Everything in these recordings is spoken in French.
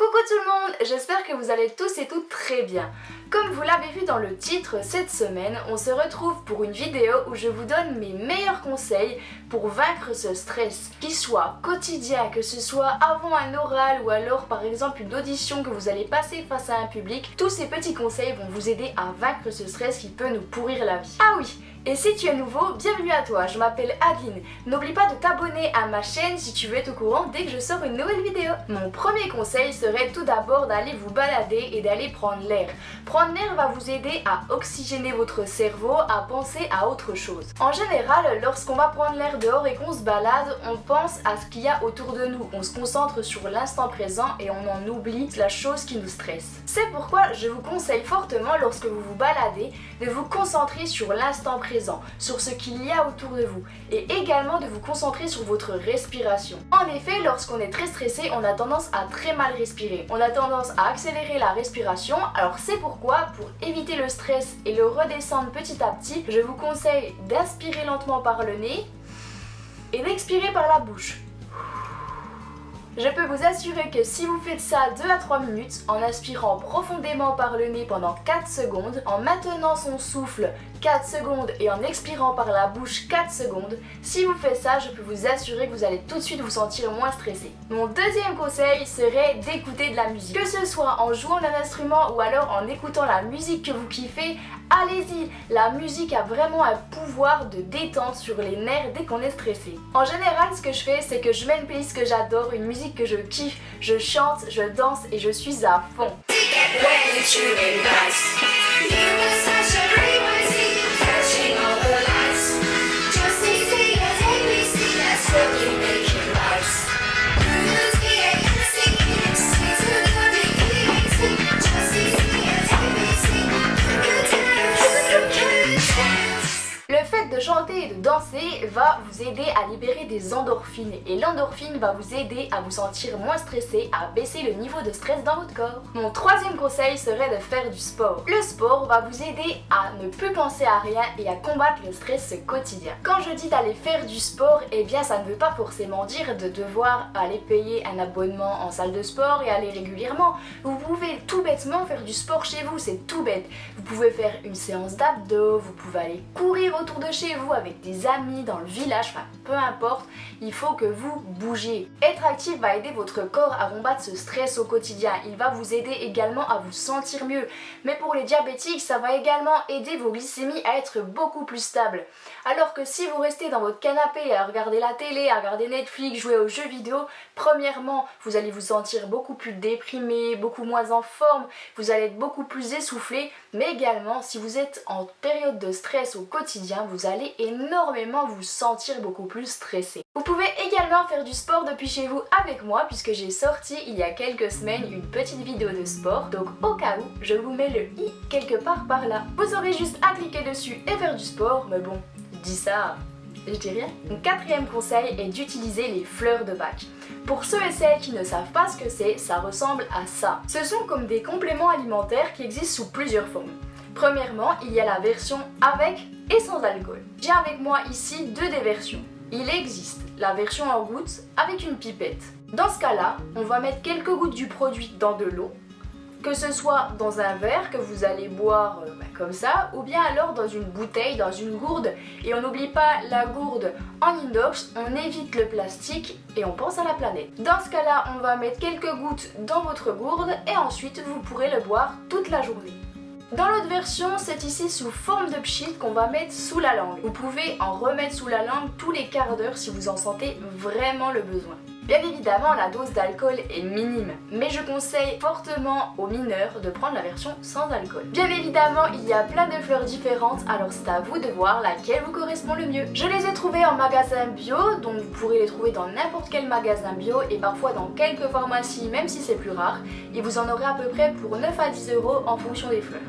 Coucou tout le monde, j'espère que vous allez tous et toutes très bien. Comme vous l'avez vu dans le titre, cette semaine, on se retrouve pour une vidéo où je vous donne mes meilleurs conseils pour vaincre ce stress, qu'il soit quotidien, que ce soit avant un oral ou alors par exemple une audition que vous allez passer face à un public. Tous ces petits conseils vont vous aider à vaincre ce stress qui peut nous pourrir la vie. Ah oui! Et si tu es nouveau, bienvenue à toi, je m'appelle Adeline. N'oublie pas de t'abonner à ma chaîne si tu veux être au courant dès que je sors une nouvelle vidéo. Mon premier conseil serait tout d'abord d'aller vous balader et d'aller prendre l'air. Prendre l'air va vous aider à oxygéner votre cerveau, à penser à autre chose. En général, lorsqu'on va prendre l'air dehors et qu'on se balade, on pense à ce qu'il y a autour de nous. On se concentre sur l'instant présent et on en oublie la chose qui nous stresse. C'est pourquoi je vous conseille fortement, lorsque vous vous baladez, de vous concentrer sur l'instant présent, sur ce qu'il y a autour de vous et également de vous concentrer sur votre respiration. En effet, lorsqu'on est très stressé, on a tendance à très mal respirer. On a tendance à accélérer la respiration, alors c'est pourquoi, pour éviter le stress et le redescendre petit à petit, je vous conseille d'inspirer lentement par le nez et d'expirer par la bouche. Je peux vous assurer que si vous faites ça 2 à 3 minutes, en inspirant profondément par le nez pendant 4 secondes, en maintenant son souffle 4 secondes et en expirant par la bouche 4 secondes, si vous faites ça, je peux vous assurer que vous allez tout de suite vous sentir moins stressé. Mon deuxième conseil serait d'écouter de la musique. Que ce soit en jouant d'un instrument ou alors en écoutant la musique que vous kiffez, allez-y, la musique a vraiment un pouvoir de détente sur les nerfs dès qu'on est stressé. En général, ce que je fais, c'est que je mets une playlist que j'adore, une musique que je kiffe, je chante, je danse et je suis à fond. Chanter et de danser va vous aider à libérer des endorphines et l'endorphine va vous aider à vous sentir moins stressé, à baisser le niveau de stress dans votre corps. Mon troisième conseil serait de faire du sport. Le sport va vous aider à ne plus penser à rien et à combattre le stress quotidien. Quand je dis d'aller faire du sport, eh bien ça ne veut pas forcément dire de devoir aller payer un abonnement en salle de sport et aller régulièrement. Vous pouvez tout bêtement faire du sport chez vous, c'est tout bête. Vous pouvez faire une séance d'abdos, vous pouvez aller courir autour de chez vous avec des amis dans le village, enfin peu importe, il faut que vous bougiez. Être actif va aider votre corps à combattre ce stress au quotidien, il va vous aider également à vous sentir mieux. Mais pour les diabétiques, ça va également aider vos glycémies à être beaucoup plus stables. Alors que si vous restez dans votre canapé à regarder la télé, à regarder Netflix, jouer aux jeux vidéo, premièrement, vous allez vous sentir beaucoup plus déprimé, beaucoup moins en forme, vous allez être beaucoup plus essoufflé, mais également si vous êtes en période de stress au quotidien, vous allez énormément vous sentir beaucoup plus stressé. Vous pouvez également faire du sport depuis chez vous avec moi puisque j'ai sorti il y a quelques semaines une petite vidéo de sport, donc au cas où, je vous mets le i quelque part par là. Vous aurez juste à cliquer dessus et faire du sport, mais bon, je dis ça, je dis rien. Mon quatrième conseil est d'utiliser les fleurs de Bach. Pour ceux et celles qui ne savent pas ce que c'est, ça ressemble à ça. Ce sont comme des compléments alimentaires qui existent sous plusieurs formes. Premièrement, il y a la version avec et sans alcool. J'ai avec moi ici deux des versions. Il existe la version en gouttes avec une pipette. Dans ce cas-là, on va mettre quelques gouttes du produit dans de l'eau, que ce soit dans un verre que vous allez boire comme ça, ou bien alors dans une bouteille, dans une gourde. Et on n'oublie pas la gourde en inox, on évite le plastique et on pense à la planète. Dans ce cas-là, on va mettre quelques gouttes dans votre gourde et ensuite vous pourrez le boire toute la journée. Dans l'autre version, c'est ici sous forme de pchit qu'on va mettre sous la langue. Vous pouvez en remettre sous la langue tous les quarts d'heure si vous en sentez vraiment le besoin. Bien évidemment, la dose d'alcool est minime, mais je conseille fortement aux mineurs de prendre la version sans alcool. Bien évidemment, il y a plein de fleurs différentes, alors c'est à vous de voir laquelle vous correspond le mieux. Je les ai trouvées en magasin bio, donc vous pourrez les trouver dans n'importe quel magasin bio et parfois dans quelques pharmacies, même si c'est plus rare, et vous en aurez à peu près pour 9 à 10 € en fonction des fleurs.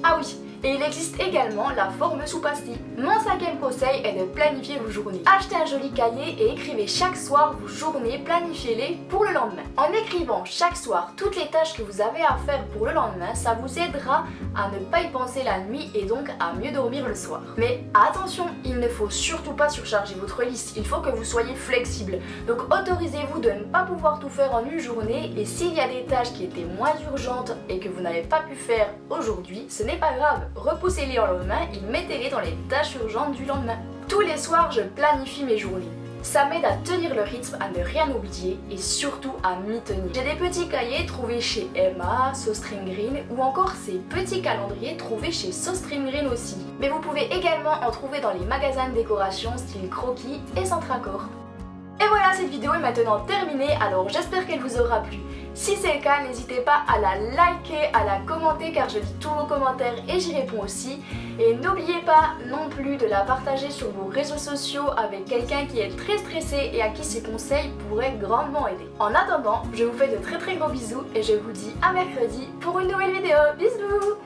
Ah oui, Et il existe également la forme sous pastille. Mon 5e conseil est de planifier vos journées. Achetez un joli cahier et écrivez chaque soir vos journées, planifiez-les pour le lendemain. En écrivant chaque soir toutes les tâches que vous avez à faire pour le lendemain, ça vous aidera à ne pas y penser la nuit et donc à mieux dormir le soir. Mais attention, il ne faut surtout pas surcharger votre liste, il faut que vous soyez flexible. Donc autorisez-vous de ne pas pouvoir tout faire en une journée et s'il y a des tâches qui étaient moins urgentes et que vous n'avez pas pu faire aujourd'hui, ce n'est pas grave, repoussez-les au lendemain et mettez-les dans les tâches urgentes du lendemain. Tous les soirs, je planifie mes journées. Ça m'aide à tenir le rythme, à ne rien oublier et surtout à m'y tenir. J'ai des petits cahiers trouvés chez Emma, SoStream Green ou encore ces petits calendriers trouvés chez SoStream Green aussi. Mais vous pouvez également en trouver dans les magasins de décoration style Croquis et Centracor. Et voilà, cette vidéo est maintenant terminée, alors j'espère qu'elle vous aura plu. Si c'est le cas, n'hésitez pas à la liker, à la commenter car je lis tous vos commentaires et j'y réponds aussi. Et n'oubliez pas non plus de la partager sur vos réseaux sociaux avec quelqu'un qui est très stressé et à qui ces conseils pourraient grandement aider. En attendant, je vous fais de très gros bisous et je vous dis à mercredi pour une nouvelle vidéo. Bisous.